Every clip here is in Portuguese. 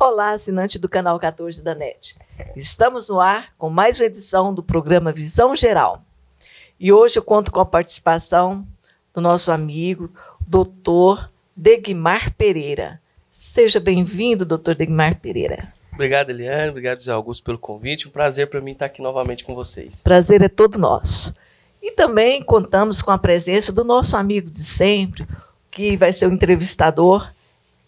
Olá, assinante do canal 14 da NET. Estamos no ar com mais uma edição do programa Visão Geral. E hoje eu conto com a participação do nosso amigo, Dr. Degmar Pereira. Seja bem-vindo, Dr. Degmar Pereira. Obrigado, Eliane. Obrigado, José Augusto, pelo convite. Um prazer para mim estar aqui novamente com vocês. Prazer é todo nosso. E também contamos com a presença do nosso amigo de sempre, que vai ser o entrevistador,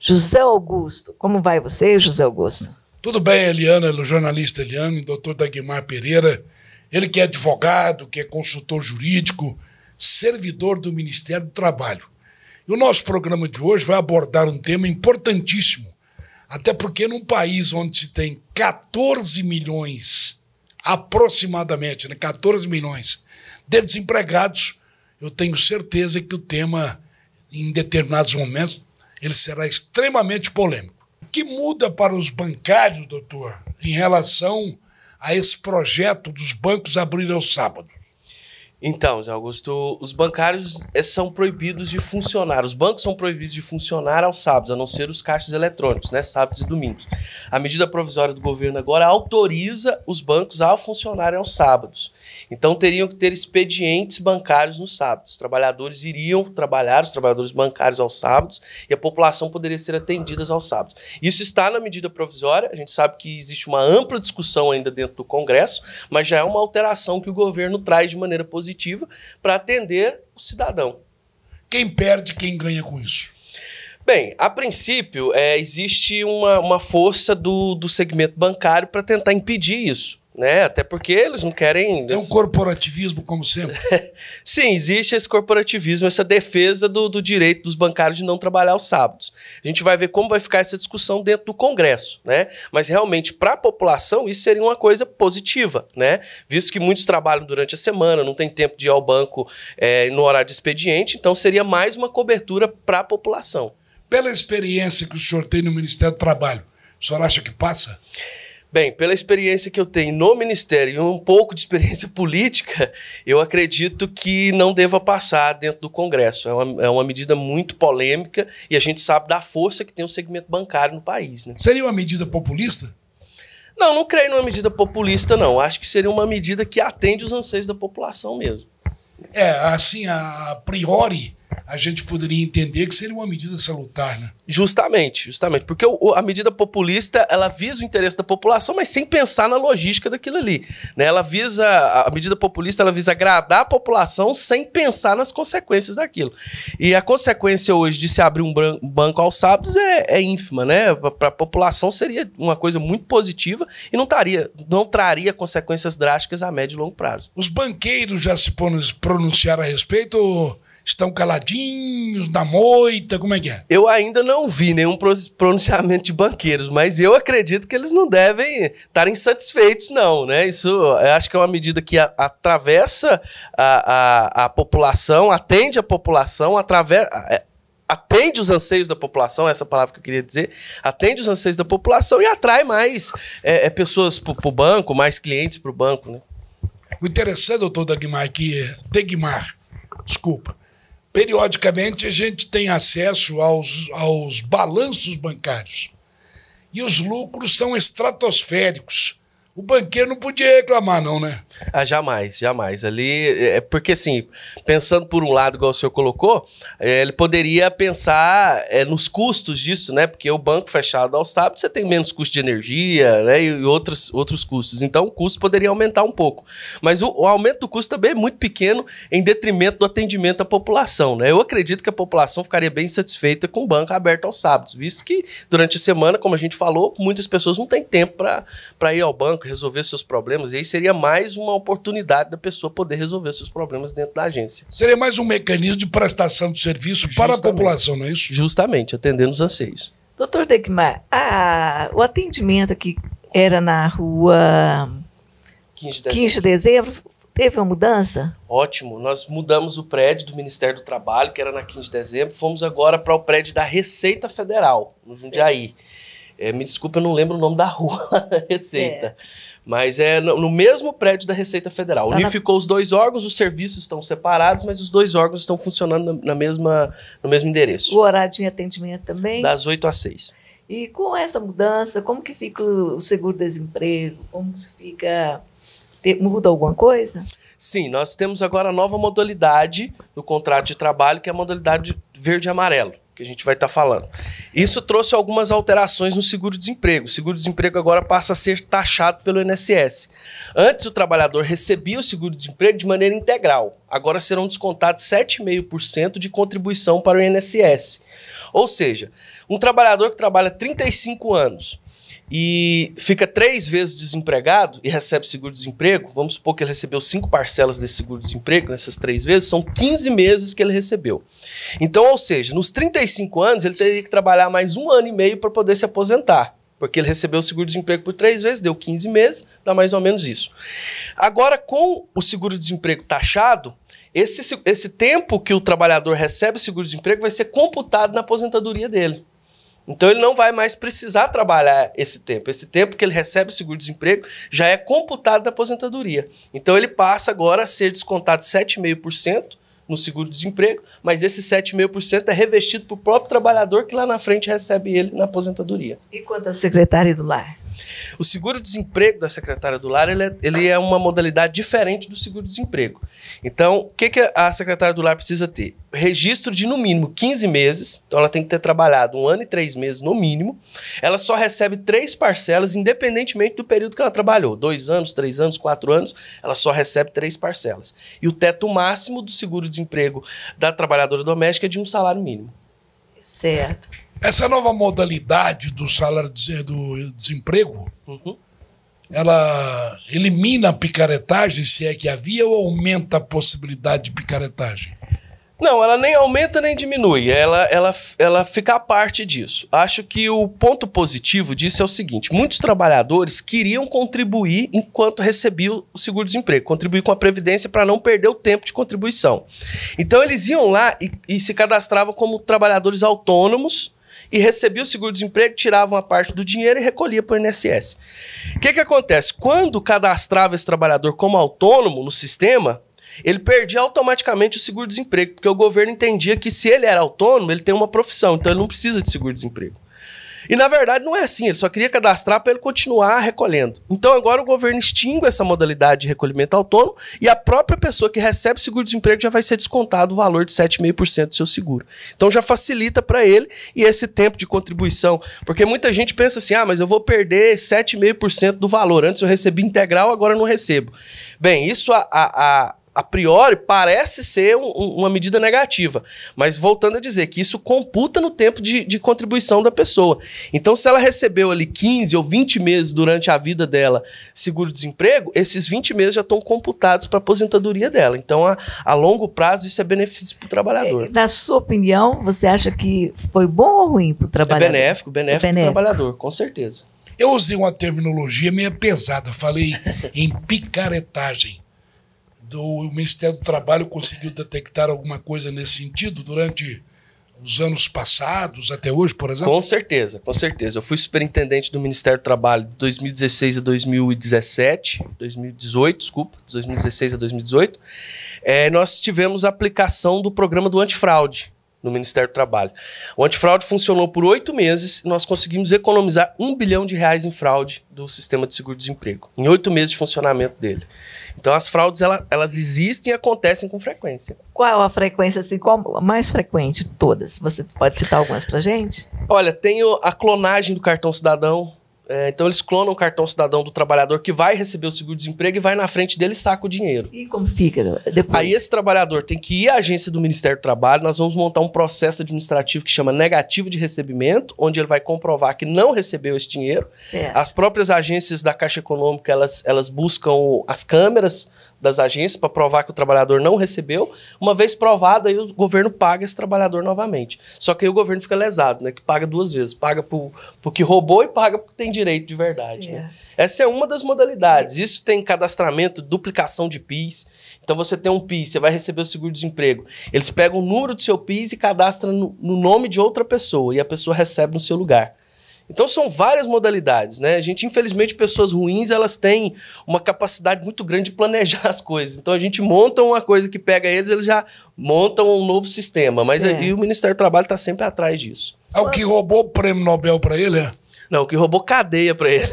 José Augusto. Como vai você, José Augusto? Tudo bem, Eliana, o jornalista Eliane, doutor Degmar Pereira. Ele que é advogado, que é consultor jurídico, servidor do Ministério do Trabalho. E o nosso programa de hoje vai abordar um tema importantíssimo, até porque num país onde se tem 14 milhões, aproximadamente, 14 milhões de desempregados, eu tenho certeza que o tema, em determinados momentos, ele será extremamente polêmico. O que muda para os bancários, doutor, em relação a esse projeto dos bancos abrirem aos sábados? Então, Zé Augusto, os bancários são proibidos de funcionar. Os bancos são proibidos de funcionar aos sábados, a não ser os caixas eletrônicos, né? Sábados e domingos. A medida provisória do governo agora autoriza os bancos a funcionarem aos sábados. Então, teriam que ter expedientes bancários nos sábados. Os trabalhadores iriam trabalhar, os trabalhadores bancários aos sábados, e a população poderia ser atendida aos sábados. Isso está na medida provisória. A gente sabe que existe uma ampla discussão ainda dentro do Congresso, mas já é uma alteração que o governo traz de maneira positiva para atender o cidadão. Quem perde, quem ganha com isso? Bem, a princípio, existe uma força do segmento bancário para tentar impedir isso, né? Até porque eles não querem... É um corporativismo, como sempre. Sim, existe esse corporativismo, essa defesa do direito dos bancários de não trabalhar aos sábados. A gente vai ver como vai ficar essa discussão dentro do Congresso, né? Mas realmente, para a população, isso seria uma coisa positiva, né? Visto que muitos trabalham durante a semana, não tem tempo de ir ao banco no horário de expediente, então seria mais uma cobertura para a população. Pela experiência que o senhor tem no Ministério do Trabalho, o senhor acha que passa? Bem, pela experiência que eu tenho no Ministério e um pouco de experiência política, eu acredito que não deva passar dentro do Congresso. É uma medida muito polêmica e a gente sabe da força que tem o segmento bancário no país, né? Seria uma medida populista? Não creio numa medida populista, não. Acho que seria uma medida que atende os anseios da população mesmo. Assim, a priori, a gente poderia entender que seria uma medida salutar, né? Justamente, porque a medida populista, ela visa o interesse da população, mas sem pensar na logística daquilo ali, né? A medida populista, ela visa agradar a população sem pensar nas consequências daquilo. E a consequência hoje de se abrir um banco aos sábados é ínfima, né? Para a população seria uma coisa muito positiva e não traria consequências drásticas a médio e longo prazo. Os banqueiros já se pronunciaram a respeito ou estão caladinhos, na moita, como é que é? Eu ainda não vi nenhum pronunciamento de banqueiros, mas eu acredito que eles não devem estar insatisfeitos, não, né? Isso eu acho que é uma medida que atravessa a população, atende a população, atende os anseios da população, essa palavra que eu queria dizer, atende os anseios da população e atrai mais pessoas para o banco, mais clientes para o banco, né? O interessante, doutor Degmar, periodicamente a gente tem acesso aos balanços bancários e os lucros são estratosféricos. O banqueiro não podia reclamar, não, né? Jamais. Ali, porque assim, pensando por um lado, igual o senhor colocou, ele poderia pensar nos custos disso, né? Porque o banco fechado ao sábado, você tem menos custo de energia, né? E outros custos. Então, o custo poderia aumentar um pouco. Mas o aumento do custo também é muito pequeno em detrimento do atendimento à população, né? Eu acredito que a população ficaria bem satisfeita com o banco aberto aos sábados, visto que durante a semana, como a gente falou, muitas pessoas não têm tempo para ir ao banco, resolver seus problemas, e aí seria mais uma oportunidade da pessoa poder resolver seus problemas dentro da agência. Seria mais um mecanismo de prestação de serviço para a população, não é isso? Justamente, atendendo os anseios. Doutor Degmar, o atendimento aqui era na rua 15 de dezembro, teve uma mudança? Ótimo, nós mudamos o prédio do Ministério do Trabalho, que era na 15 de dezembro, fomos agora para o prédio da Receita Federal, no Jundiaí. Me desculpa, eu não lembro o nome da rua, Receita. Mas é no mesmo prédio da Receita Federal. Unificou os dois órgãos, os serviços estão separados, mas os dois órgãos estão funcionando no mesmo endereço. O horário de atendimento também? Das 8 às 6. E com essa mudança, como que fica o seguro-desemprego? Como que fica... Muda alguma coisa? Sim, nós temos agora a nova modalidade no contrato de trabalho, que é a modalidade verde e amarelo, que a gente vai estar falando. Isso trouxe algumas alterações no seguro-desemprego. O seguro-desemprego agora passa a ser taxado pelo INSS. Antes, o trabalhador recebia o seguro-desemprego de maneira integral. Agora serão descontados 7,5% de contribuição para o INSS. Ou seja, um trabalhador que trabalha 35 anos e fica 3 vezes desempregado e recebe seguro-desemprego, vamos supor que ele recebeu 5 parcelas desse seguro-desemprego nessas 3 vezes, são 15 meses que ele recebeu. Então, ou seja, nos 35 anos ele teria que trabalhar mais 1 ano e meio para poder se aposentar, porque ele recebeu o seguro-desemprego por 3 vezes, deu 15 meses, dá mais ou menos isso. Agora, com o seguro-desemprego taxado, esse tempo que o trabalhador recebe o seguro-desemprego vai ser computado na aposentadoria dele. Então ele não vai mais precisar trabalhar esse tempo. Esse tempo que ele recebe o seguro-desemprego já é computado da aposentadoria. Então ele passa agora a ser descontado 7,5% no seguro-desemprego, mas esse 7,5% é revestido para o próprio trabalhador que lá na frente recebe ele na aposentadoria. E quanto à secretária do lar? O seguro-desemprego da secretária do lar ele é uma modalidade diferente do seguro-desemprego. Então, o que a secretária do lar precisa ter? Registro de, no mínimo, 15 meses. Então, ela tem que ter trabalhado 1 ano e 3 meses, no mínimo. Ela só recebe 3 parcelas, independentemente do período que ela trabalhou. 2 anos, 3 anos, 4 anos, ela só recebe 3 parcelas. E o teto máximo do seguro-desemprego da trabalhadora doméstica é de 1 salário mínimo. Certo. Essa nova modalidade do salário do desemprego, ela elimina a picaretagem, se é que havia, ou aumenta a possibilidade de picaretagem? Não, ela nem aumenta nem diminui, ela fica à parte disso. Acho que o ponto positivo disso é o seguinte: muitos trabalhadores queriam contribuir enquanto recebiam o seguro-desemprego, contribuir com a Previdência para não perder o tempo de contribuição. Então eles iam lá e se cadastravam como trabalhadores autônomos e recebiam o seguro-desemprego, tiravam a parte do dinheiro e recolhia para o INSS. O que acontece? Quando cadastrava esse trabalhador como autônomo no sistema, ele perdia automaticamente o seguro-desemprego, porque o governo entendia que se ele era autônomo, ele tem uma profissão, então ele não precisa de seguro-desemprego. E na verdade não é assim, ele só queria cadastrar para ele continuar recolhendo. Então agora o governo extingue essa modalidade de recolhimento autônomo e a própria pessoa que recebe seguro-desemprego já vai ser descontado o valor de 7,5% do seu seguro. Então já facilita para ele e esse tempo de contribuição, porque muita gente pensa assim, mas eu vou perder 7,5% do valor, antes eu recebi integral, agora eu não recebo. Bem, isso a priori, parece ser uma medida negativa. Mas voltando a dizer que isso computa no tempo de contribuição da pessoa. Então, se ela recebeu ali 15 ou 20 meses durante a vida dela seguro-desemprego, esses 20 meses já estão computados para a aposentadoria dela. Então, a longo prazo, isso é benefício para o trabalhador. Na sua opinião, você acha que foi bom ou ruim para o trabalhador? É benéfico para o trabalhador, com certeza. Eu usei uma terminologia meio pesada, falei em picaretagem. O Ministério do Trabalho conseguiu detectar alguma coisa nesse sentido durante os anos passados, até hoje, por exemplo? Com certeza, com certeza. Eu fui superintendente do Ministério do Trabalho de 2016 a 2017, 2018, desculpa, de 2016 a 2018. Nós tivemos a aplicação do programa do antifraude no Ministério do Trabalho. O antifraude funcionou por 8 meses e nós conseguimos economizar R$1 bilhão em fraude do sistema de seguro-desemprego, em 8 meses de funcionamento dele. Então as fraudes, elas existem e acontecem com frequência. Qual a frequência, assim, qual a mais frequente de todas? Você pode citar algumas pra gente? Olha, tem a clonagem do cartão cidadão. Então eles clonam o cartão cidadão do trabalhador que vai receber o seguro-desemprego e vai na frente dele e saca o dinheiro. E como fica depois? Aí esse trabalhador tem que ir à agência do Ministério do Trabalho, nós vamos montar um processo administrativo que chama negativo de recebimento, onde ele vai comprovar que não recebeu esse dinheiro. Certo. As próprias agências da Caixa Econômica, elas buscam as câmeras das agências para provar que o trabalhador não recebeu. Uma vez provado, aí o governo paga esse trabalhador novamente. Só que aí o governo fica lesado, né? Que paga 2 vezes. Paga por que roubou e paga porque tem direito de verdade. Né? Essa é uma das modalidades. Isso tem cadastramento, duplicação de PIS. Então você tem um PIS, você vai receber o seguro-desemprego. Eles pegam o número do seu PIS e cadastram no nome de outra pessoa e a pessoa recebe no seu lugar. Então são várias modalidades, né? Infelizmente, pessoas ruins, elas têm uma capacidade muito grande de planejar as coisas. Então a gente monta uma coisa que pega eles já montam um novo sistema. Mas aí o Ministério do Trabalho está sempre atrás disso. É o que roubou o prêmio Nobel para ele, é? Não, o que roubou cadeia para ele.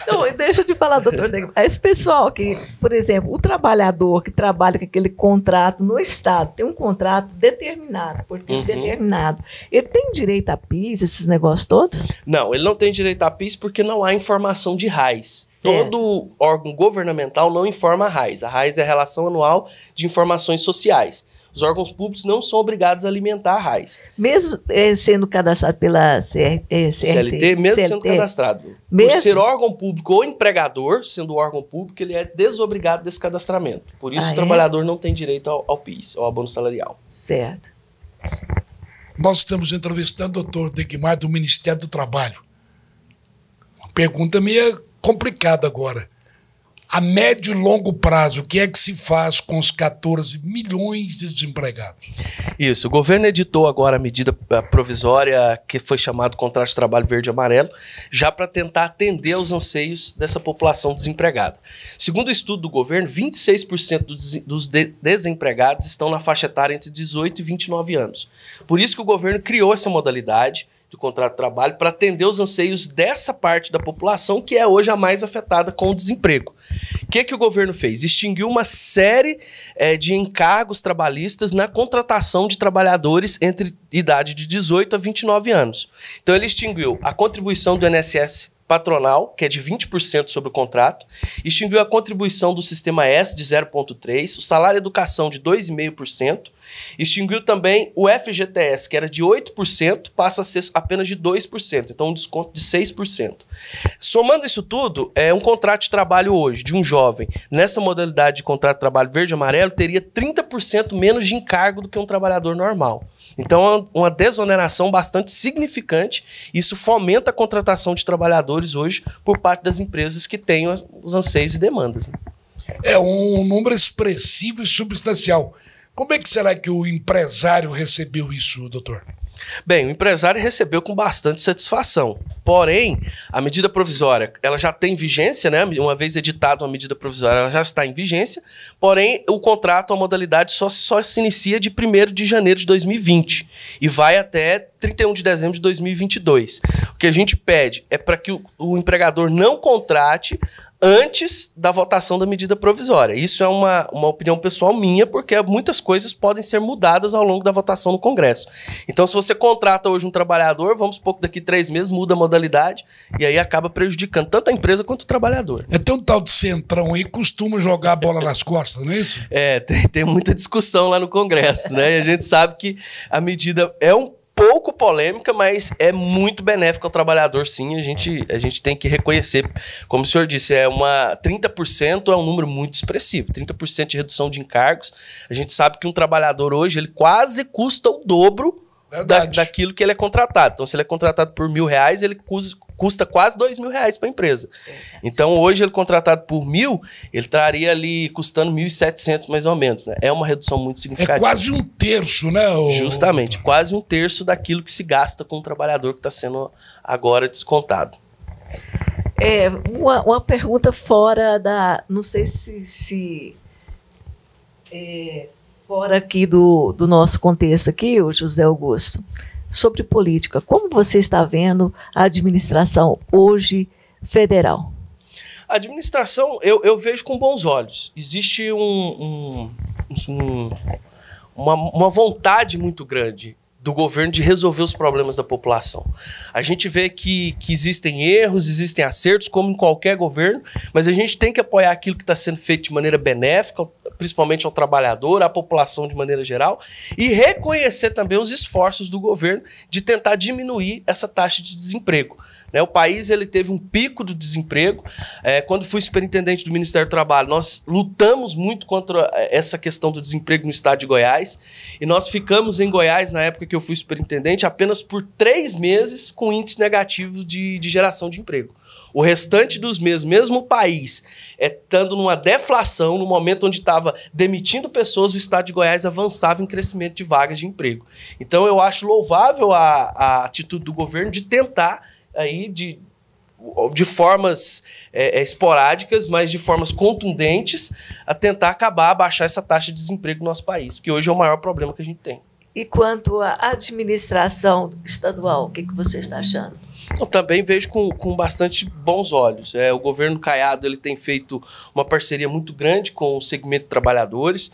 Não, deixa eu te falar, doutor Degmar. Esse pessoal que, por exemplo, o trabalhador que trabalha com aquele contrato no Estado, tem um contrato determinado, por tempo determinado. Ele tem direito a PIS, esses negócios todos? Não, ele não tem direito a PIS porque não há informação de RAIS. Certo. Todo órgão governamental não informa a RAIS. A RAIS é a Relação Anual de Informações Sociais. Os órgãos públicos não são obrigados a alimentar a RAIS. Mesmo sendo cadastrado pela CLT, mesmo sendo cadastrado. Mesmo? Por ser órgão público ou empregador, sendo órgão público, ele é desobrigado desse cadastramento. Por isso o trabalhador não tem direito ao PIS, ao abono salarial. Certo. Nós estamos entrevistando o doutor Degmar do Ministério do Trabalho. Uma pergunta meio complicada agora. A médio e longo prazo, o que é que se faz com os 14 milhões de desempregados? Isso, o governo editou agora a medida provisória que foi chamado Contrato de Trabalho Verde e Amarelo, já para tentar atender aos anseios dessa população desempregada. Segundo o estudo do governo, 26% dos desempregados estão na faixa etária entre 18 e 29 anos. Por isso que o governo criou essa modalidade do contrato de trabalho para atender os anseios dessa parte da população que é hoje a mais afetada com o desemprego. O que o governo fez? Extinguiu uma série de encargos trabalhistas na contratação de trabalhadores entre idade de 18 a 29 anos. Então ele extinguiu a contribuição do INSS patronal, que é de 20% sobre o contrato, extinguiu a contribuição do Sistema S de 0,3%, o salário educação de 2,5%, extinguiu também o FGTS, que era de 8%, passa a ser apenas de 2%, então um desconto de 6%. Somando isso tudo, um contrato de trabalho hoje de um jovem, nessa modalidade de contrato de trabalho verde e amarelo, teria 30% menos de encargo do que um trabalhador normal. Então, é uma desoneração bastante significante. Isso fomenta a contratação de trabalhadores hoje por parte das empresas que têm os anseios e demandas. É um número expressivo e substancial. Como é que será que o empresário recebeu isso, doutor? Bem, o empresário recebeu com bastante satisfação. Porém, a medida provisória, ela já tem vigência, né? Uma vez editada uma medida provisória, ela já está em vigência. Porém, o contrato, a modalidade, só se inicia de 1º de janeiro de 2020 e vai até 31 de dezembro de 2022. O que a gente pede é para que o empregador não contrate antes da votação da medida provisória. Isso é uma opinião pessoal minha, porque muitas coisas podem ser mudadas ao longo da votação no Congresso. Então, se você contrata hoje um trabalhador, vamos supor que daqui 3 meses muda a modalidade e aí acaba prejudicando tanto a empresa quanto o trabalhador. Tem um tal de centrão aí que costuma jogar a bola nas costas, não é isso? Tem muita discussão lá no Congresso, né? E a gente sabe que a medida é um pouco polêmica, mas é muito benéfica ao trabalhador, sim. A gente tem que reconhecer. Como o senhor disse, 30% é um número muito expressivo. 30% de redução de encargos. A gente sabe que um trabalhador hoje, ele quase custa o dobro daquilo que ele é contratado. Então, se ele é contratado por R$1.000, ele custa quase R$2.000 para a empresa. Então, hoje, ele contratado por 1.000, ele estaria ali custando 1.700 mais ou menos, né? É uma redução muito significativa. É quase um terço, né? Justamente, quase um terço daquilo que se gasta com o trabalhador que está sendo agora descontado. Uma pergunta fora da... Não sei fora aqui do nosso contexto aqui, o José Augusto, sobre política. Como você está vendo a administração hoje federal? A administração, eu vejo com bons olhos. Existe uma vontade muito grande do governo de resolver os problemas da população. A gente vê que existem erros, existem acertos, como em qualquer governo, mas a gente tem que apoiar aquilo que está sendo feito de maneira benéfica, principalmente ao trabalhador, à população de maneira geral, e reconhecer também os esforços do governo de tentar diminuir essa taxa de desemprego. O país ele teve um pico do desemprego. Quando fui superintendente do Ministério do Trabalho, nós lutamos muito contra essa questão do desemprego no estado de Goiás, e nós ficamos em Goiás, na época que eu fui superintendente, apenas por 3 meses com índice negativo de geração de emprego. O restante dos meses, mesmo o país estando numa deflação, no momento onde estava demitindo pessoas, o estado de Goiás avançava em crescimento de vagas de emprego. Então eu acho louvável a atitude do governo de tentar aí de formas esporádicas, mas de formas contundentes, a tentar abaixar essa taxa de desemprego no nosso país, que hoje é o maior problema que a gente tem. E quanto à administração estadual, o que você está achando? Eu também vejo com bastante bons olhos. O governo Caiado ele tem feito uma parceria muito grande com o segmento de trabalhadores.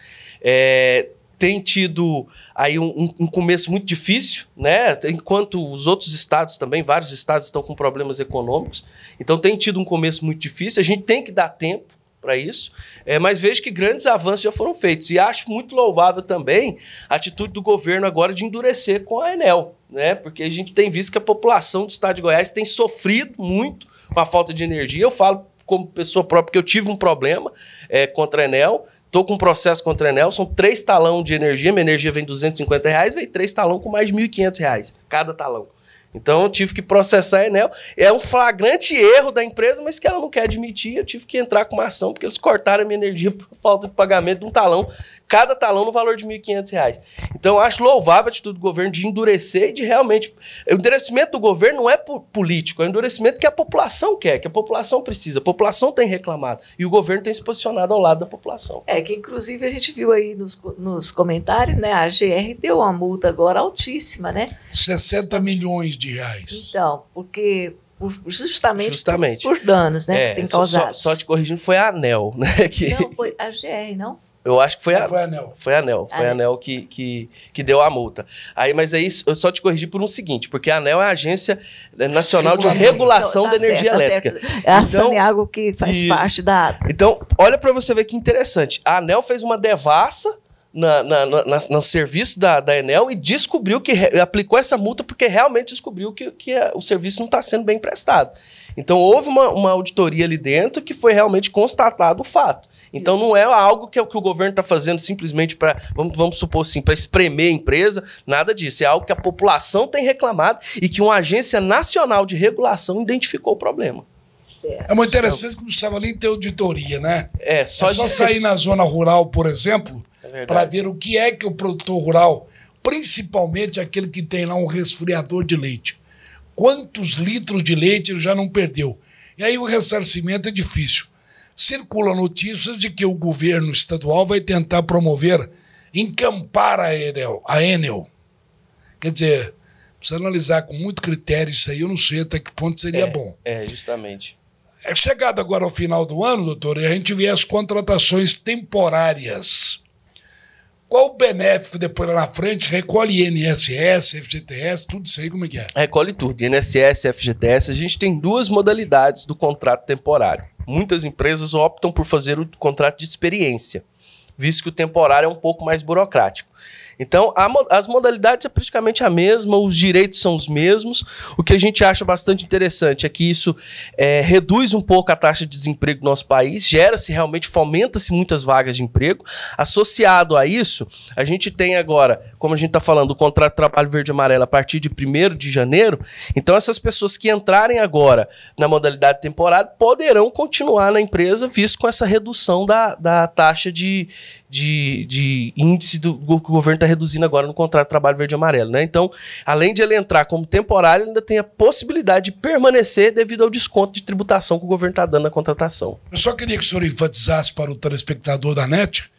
Tem tido aí um começo muito difícil, né? Enquanto os outros estados também, vários estados estão com problemas econômicos. Então tem tido um começo muito difícil. A gente tem que dar tempo para isso, mas vejo que grandes avanços já foram feitos. E acho muito louvável também a atitude do governo agora de endurecer com a Enel, né? Porque a gente tem visto que a população do estado de Goiás tem sofrido muito com a falta de energia. Eu falo como pessoa própria que eu tive um problema contra a Enel. Estou com um processo contra a Enel, são 3 talão de energia, minha energia vem R$250, vem 3 talão com mais de R$1.500, cada talão. Então eu tive que processar a Enel. É um flagrante erro da empresa, mas que ela não quer admitir. Eu tive que entrar com uma ação, porque eles cortaram a minha energia por falta de pagamento de um talão, cada talão no valor de R$1.500. Então eu acho louvável a atitude do governo de endurecer e de realmente... O endurecimento do governo não é político, é um endurecimento que a população quer, que a população precisa. A população tem reclamado e o governo tem se posicionado ao lado da população. Que inclusive a gente viu aí nos comentários, né? A GR deu uma multa agora altíssima, né? 60 milhões de reais. Então, porque justamente. Por danos, né? Que tem causado. Só te corrigindo, foi a ANEL, né? Não, foi a GR, não? Eu acho que foi a ANEL. Foi a ANEL. Foi a ANEL que deu a multa. Mas aí eu só te corrigi por um seguinte, porque a ANEL é a Agência Nacional de Regulação da Energia Elétrica. É a Saneago que faz parte da... Então, olha para você ver que interessante. A ANEL fez uma devassa no serviço da Enel e descobriu que aplicou essa multa porque realmente descobriu que o serviço não está sendo bem prestado. Então houve uma auditoria ali dentro que foi realmente constatado o fato. Então não é algo que o governo está fazendo simplesmente para, vamos supor assim, para espremer a empresa, nada disso. É algo que a população tem reclamado e que uma agência nacional de regulação identificou o problema. Certo. É muito interessante que não precisava nem ter auditoria, né? Só sair na zona rural, por exemplo, para ver o que é que o produtor rural, principalmente aquele que tem lá um resfriador de leite, quantos litros de leite ele já não perdeu. E aí o ressarcimento é difícil. Circula notícias de que o governo estadual vai tentar promover, encampar a Enel. Quer dizer, precisa analisar com muito critério isso aí, eu não sei até que ponto seria bom. Justamente. É chegado agora ao final do ano, doutor, e a gente vê as contratações temporárias. Qual o benéfico depois lá na frente? Recolhe INSS, FGTS, tudo isso aí, como é que é? Recolhe tudo, INSS, FGTS. A gente tem 2 modalidades do contrato temporário. Muitas empresas optam por fazer o contrato de experiência, visto que o temporário é um pouco mais burocrático. Então, as modalidades é praticamente a mesma, os direitos são os mesmos. O que a gente acha bastante interessante é que isso reduz um pouco a taxa de desemprego do nosso país, gera-se realmente, fomenta-se muitas vagas de emprego. Associado a isso, a gente tem agora, como a gente está falando, o contrato de trabalho verde e amarelo a partir de 1º de janeiro. Então, essas pessoas que entrarem agora na modalidade temporária poderão continuar na empresa, visto com essa redução da taxa de índice que o governo está reduzindo agora no contrato de trabalho verde e amarelo, né? Então, além de ele entrar como temporário, ele ainda tem a possibilidade de permanecer devido ao desconto de tributação que o governo está dando na contratação. Eu só queria que o senhor enfatizasse para o telespectador da NET,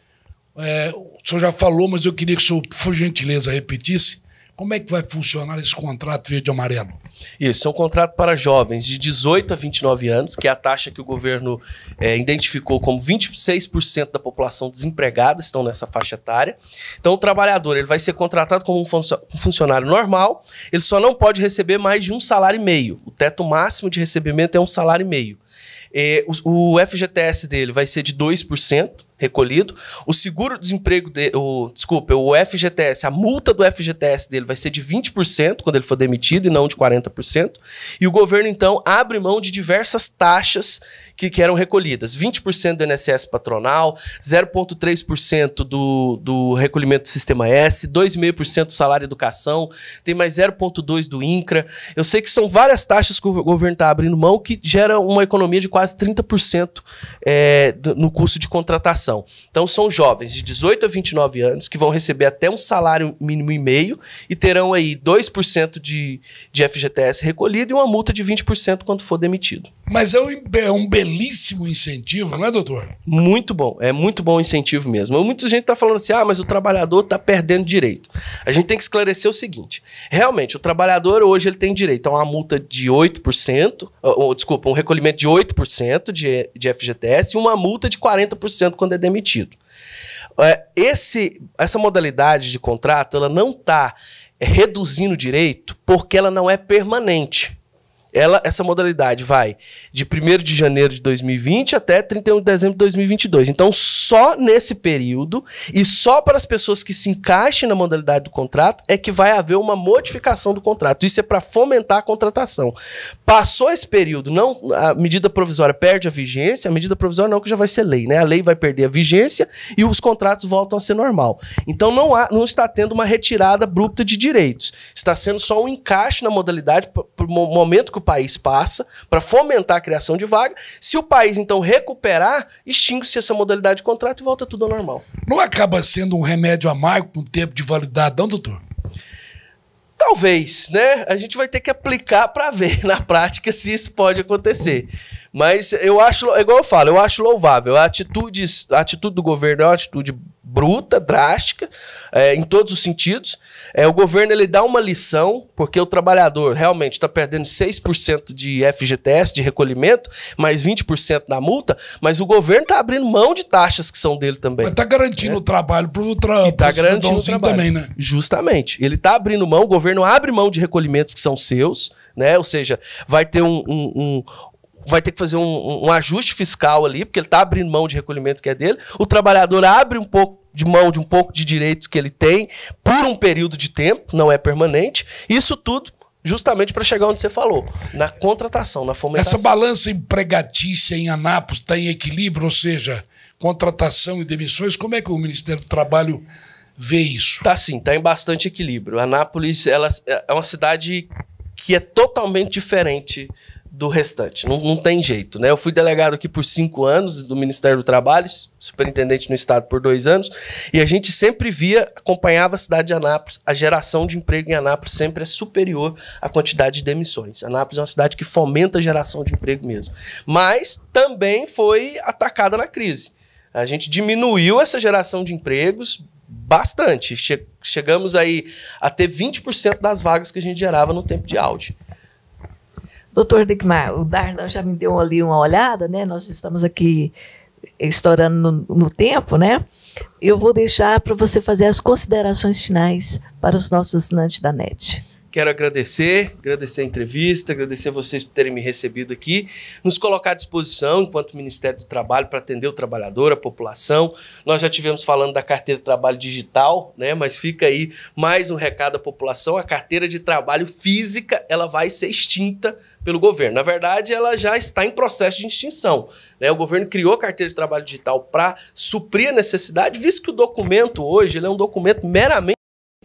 o senhor já falou, mas eu queria que o senhor, por gentileza, repetisse, como é que vai funcionar esse contrato verde e amarelo? Isso, é um contrato para jovens de 18 a 29 anos, que é a taxa que o governo identificou como 26% da população desempregada estão nessa faixa etária. Então o trabalhador ele vai ser contratado como um funcionário normal, ele só não pode receber mais de 1,5 salário. O teto máximo de recebimento é 1,5 salário. O FGTS dele vai ser de 2%. Recolhido. O seguro-desemprego, o FGTS, a multa do FGTS dele vai ser de 20% quando ele for demitido e não de 40%. E o governo, então, abre mão de diversas taxas que eram recolhidas. 20% do INSS patronal, 0,3% do recolhimento do Sistema S, 2,5% do salário educação, tem mais 0,2% do INCRA. Eu sei que são várias taxas que o governo está abrindo mão que geram uma economia de quase 30% no custo de contratação. contratação. Então, são jovens de 18 a 29 anos que vão receber até um salário mínimo e meio e terão aí 2% de FGTS recolhido e uma multa de 20% quando for demitido. Mas é um belíssimo incentivo, não é, doutor? Muito bom, é muito bom o incentivo mesmo. Muita gente está falando assim, mas o trabalhador está perdendo direito. A gente tem que esclarecer o seguinte, realmente, o trabalhador hoje ele tem direito a uma multa de 8%, um recolhimento de 8% de FGTS e uma multa de 40% quando é demitido. Essa modalidade de contrato, ela não está reduzindo o direito porque ela não é permanente. Essa modalidade vai de 1º de janeiro de 2020 até 31 de dezembro de 2022. Então, só nesse período e só para as pessoas que se encaixem na modalidade do contrato é que vai haver uma modificação do contrato. Isso é para fomentar a contratação. Passou esse período, a medida provisória perde a vigência, a medida provisória não, que já vai ser lei, né? A lei vai perder a vigência e os contratos voltam a ser normal. Então, não está tendo uma retirada abrupta de direitos. Está sendo só um encaixe na modalidade para o momento que o país passa, para fomentar a criação de vaga. Se o país, então, recuperar, extingue-se essa modalidade de contrato e volta tudo ao normal. Não acaba sendo um remédio amargo com tempo de validade, não, doutor? Talvez, né? A gente vai ter que aplicar para ver na prática se isso pode acontecer. Mas eu acho, igual eu falo, eu acho louvável. A atitude do governo é uma atitude bruta, drástica, em todos os sentidos. O governo ele dá uma lição, porque o trabalhador realmente está perdendo 6% de FGTS, de recolhimento, mais 20% da multa, mas o governo está abrindo mão de taxas que são dele também. Mas está garantindo o trabalho para o cidadãozinho também, né? Justamente. Ele está abrindo mão, o governo abre mão de recolhimentos que são seus, né? Ou seja, vai ter vai ter que fazer um ajuste fiscal ali, porque ele está abrindo mão de recolhimento que é dele. O trabalhador abre um pouco de mão de um pouco de direitos que ele tem por um período de tempo, não é permanente. Isso tudo justamente para chegar onde você falou, na contratação, na fomentação. Essa balança empregatícia em Anápolis está em equilíbrio, ou seja, contratação e demissões, como é que o Ministério do Trabalho vê isso? Tá sim, tá em bastante equilíbrio. Anápolis ela é uma cidade que é totalmente diferente do restante, não tem jeito, né? Eu fui delegado aqui por 5 anos do Ministério do Trabalho, superintendente no estado por 2 anos, e a gente sempre acompanhava a cidade de Anápolis, a geração de emprego em Anápolis sempre é superior à quantidade de demissões. Anápolis é uma cidade que fomenta a geração de emprego mesmo, mas também foi atacada na crise. A gente diminuiu essa geração de empregos bastante, chegamos aí a ter 20% das vagas que a gente gerava no tempo de auge. Doutor Degmar, o Darlan já me deu ali uma olhada, né? Nós estamos aqui estourando no tempo, né? Eu vou deixar para você fazer as considerações finais para os nossos assinantes da NET. Quero agradecer a entrevista, agradecer a vocês por terem me recebido aqui, nos colocar à disposição, enquanto Ministério do Trabalho, para atender o trabalhador, a população. Nós já tivemos falando da carteira de trabalho digital, né? Mas fica aí mais um recado à população. A carteira de trabalho física, ela vai ser extinta pelo governo. Na verdade, ela já está em processo de extinção, né? O governo criou a carteira de trabalho digital para suprir a necessidade, visto que o documento hoje ele é um documento meramente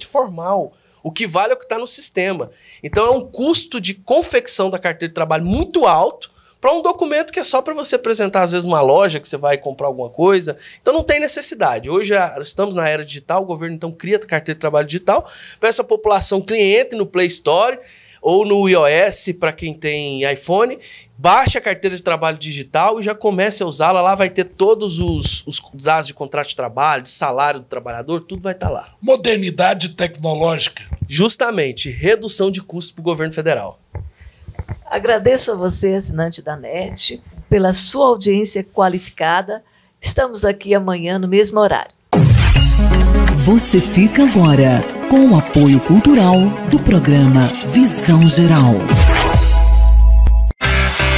formal. O que vale é o que está no sistema. Então é um custo de confecção da carteira de trabalho muito alto para um documento que é só para você apresentar, às vezes, uma loja que você vai comprar alguma coisa. Então não tem necessidade. Hoje estamos na era digital, o governo então cria a carteira de trabalho digital para essa população cliente no Play Store ou no iOS para quem tem iPhone. Baixe a carteira de trabalho digital e já comece a usá-la. Lá vai ter todos os dados de contrato de trabalho, de salário do trabalhador, tudo vai estar lá. Modernidade tecnológica. Justamente, redução de custos para o governo federal. Agradeço a você, assinante da NET, pela sua audiência qualificada. Estamos aqui amanhã no mesmo horário. Você fica agora com o apoio cultural do programa Visão Geral.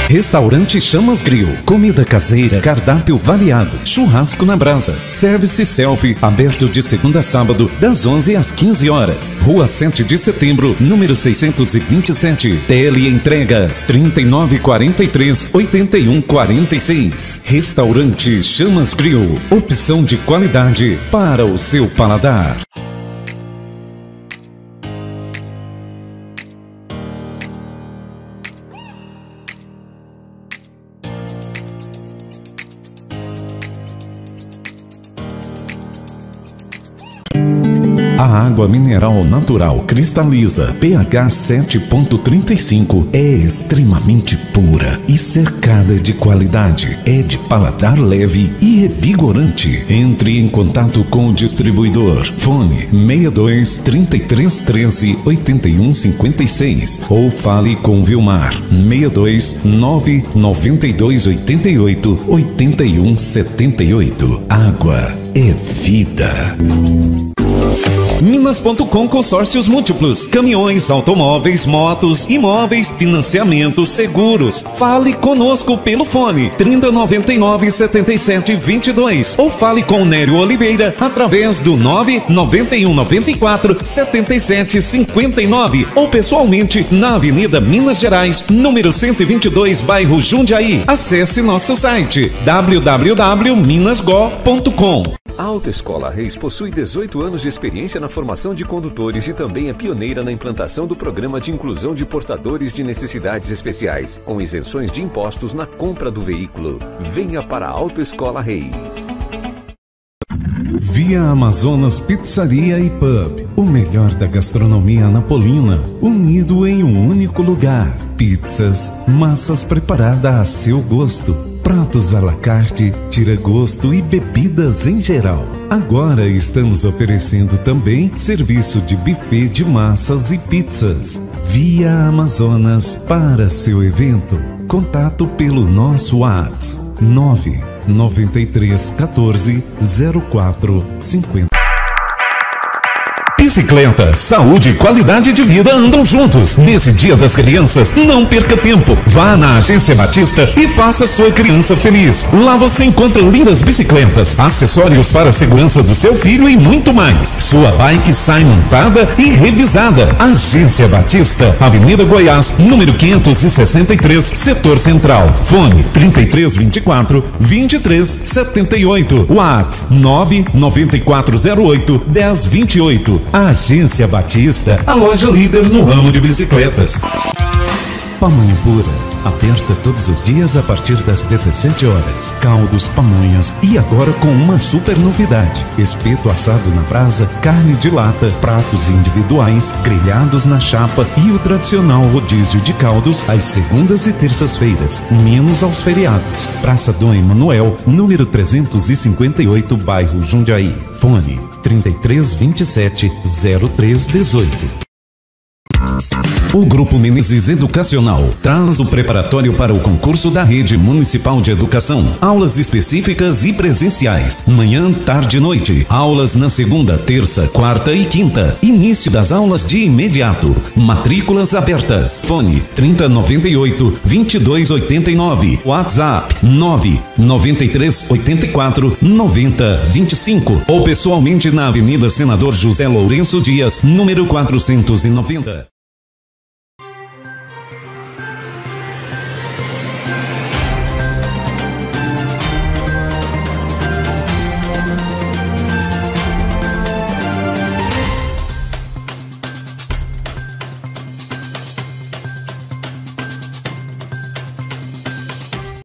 Restaurante Chamas Grill, comida caseira, cardápio variado, churrasco na brasa, service selfie, aberto de segunda a sábado, das 11 às 15 horas. Rua 7 de Setembro, número 627. Tele entregas 3943-8146. Restaurante Chamas Grill, opção de qualidade para o seu paladar. A água mineral natural Cristaliza pH 7.35 é extremamente pura e cercada de qualidade. É de paladar leve e revigorante. Entre em contato com o distribuidor. Fone 62 33 13 81 56 ou fale com Vilmar 62 9 92 88 81 78. Água é vida. Minas.com Consórcios Múltiplos, caminhões, automóveis, motos, imóveis, financiamentos, seguros. Fale conosco pelo fone 3099 77 22 ou fale com Nério Oliveira através do 991 94 77 59 ou pessoalmente na Avenida Minas Gerais, número 122, bairro Jundiaí. Acesse nosso site www.minasgo.com. A Autoescola Reis possui 18 anos de experiência na formação de condutores e também é pioneira na implantação do programa de inclusão de portadores de necessidades especiais, com isenções de impostos na compra do veículo. Venha para a Autoescola Reis. Via Amazonas Pizzaria e Pub, o melhor da gastronomia napolina, unido em um único lugar. Pizzas, massas preparadas a seu gosto, pratos à la carte, tira-gosto e bebidas em geral. Agora estamos oferecendo também serviço de buffet de massas e pizzas. Via Amazonas para seu evento. Contato pelo nosso WhatsApp 99314 0450. Bicicleta, saúde e qualidade de vida andam juntos. Nesse Dia das Crianças, não perca tempo. Vá na Agência Batista e faça sua criança feliz. Lá você encontra lindas bicicletas, acessórios para a segurança do seu filho e muito mais. Sua bike sai montada e revisada. Agência Batista, Avenida Goiás, número 563, Setor Central. Fone 3324 2378. WhatsApp 99408 1028. Agência Batista, a loja líder no ramo de bicicletas. Pamonha pura, aberta todos os dias a partir das 17 horas. Caldos, pamonhas e agora com uma super novidade: espeto assado na brasa, carne de lata, pratos individuais, grelhados na chapa e o tradicional rodízio de caldos às segundas e terças-feiras, menos aos feriados. Praça Dom Emanuel, número 358, bairro Jundiaí. Fone 3327 0318. O Grupo Menezes Educacional traz o preparatório para o concurso da Rede Municipal de Educação. Aulas específicas e presenciais. Manhã, tarde e noite. Aulas na segunda, terça, quarta e quinta. Início das aulas de imediato. Matrículas abertas. Fone 3098 2289. WhatsApp 99384 9025. Ou pessoalmente na Avenida Senador José Lourenço Dias, número 490.